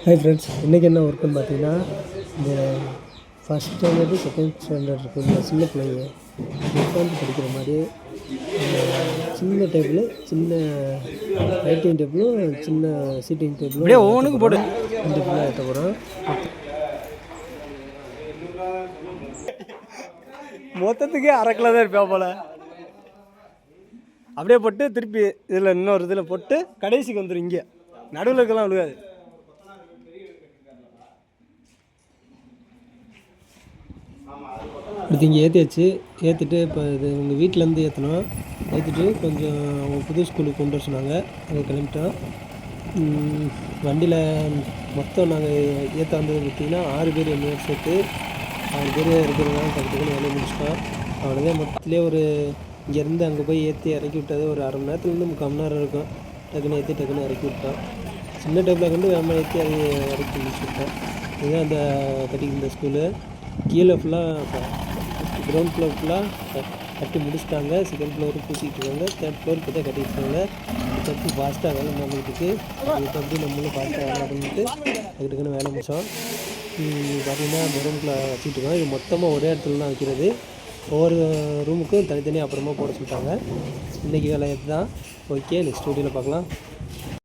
Hi friends, இன்றைக்கி என்ன ஒர்க்குன்னு பார்த்தீங்கன்னா, இந்த ஃபஸ்ட் ஸ்டாண்டர்டு செகண்ட் ஸ்டாண்டர்ட் இருக்குது இந்த சின்ன பிள்ளைங்க உட்காந்து படிக்கிற மாதிரி சின்ன டேபிள், சின்ன ரைட்டிங் டேபிளும் சின்ன சீட்டிங் டேபிளும் ஒவ்வொன்றுக்கு போட்டு ரெண்டு ஃபுல்லாக ஏற்ற போகிறோம். மொத்தத்துக்கே அரை கிலோ தான் இருப்பா போல். அப்படியே போட்டு திருப்பி இதில் இன்னொரு இதில் போட்டு கடைசிக்கு வந்துடும். இங்கே நடுவில் இருக்கலாம் விழுகாது. அடுத்து இங்கே ஏற்றிட்டு இப்போ இது உங்கள் வீட்டிலேருந்து ஏற்றணும். ஏற்றிட்டு கொஞ்சம் அவங்க புது ஸ்கூலுக்கு கொண்டு வர சொன்னாங்க, அங்கே கிளம்பிட்டோம். வண்டியில் மொத்தம் நாங்கள் ஏற்ற வந்தது பார்த்திங்கன்னா 6 பேர் என்னோட சேர்த்து 6 பேர் இருக்கிறதுனால பக்கத்துக்கு வேலையை முடிச்சிட்டோம். அவ்வளோதான். மொத்தத்துலேயே ஒரு இங்கேருந்து அங்கே போய் ஏற்றி இறக்கி விட்டது ஒரு அரை மணி நேரத்துலேருந்து 3/4 மணி நேரம் இருக்கும். டக்குன்னு ஏற்றி டக்குன்னு இறக்கி விட்டோம். சின்ன டேபிளை கொண்டு வேமா ஏற்றி அதை இறக்கி முடிச்சு விட்டோம். இதுதான் அந்த கட்டிக்கிற ஸ்கூலு. கீழே ஃபுல்லாக கிரவுண்ட் ஃப்ளோர் ஃபுல்லாக கட்டி முடிச்சிட்டாங்க. செகண்ட் ஃப்ளோரு பூசிக்கிட்டு இருக்காங்க. தேர்ட் ஃப்ளோர் இப்போ தான் கட்டிட்டுருக்காங்க. அதுக்கடுத்து ஃபாஸ்ட்டாக வேலை நடந்துக்கிட்டு அதுக்கு அப்படி நம்மளும் ஃபாஸ்ட்டாக வேலை நடந்துட்டு அதுக்குன்னு வேலை முடித்தோம். பார்த்திங்கன்னா அந்த ரூமுக்குள்ளே வச்சுட்டு இருக்கோம். இது மொத்தமாக ஒரே இடத்துல தான் வைக்கிறது. ஒவ்வொரு ரூமுக்கும் தனித்தனியாக அப்புறமா போட சொல்லிட்டாங்க. இன்றைக்கி வேலை தான். ஓகே, நெக்ஸ்ட் வீடியோவில் பார்க்கலாம்.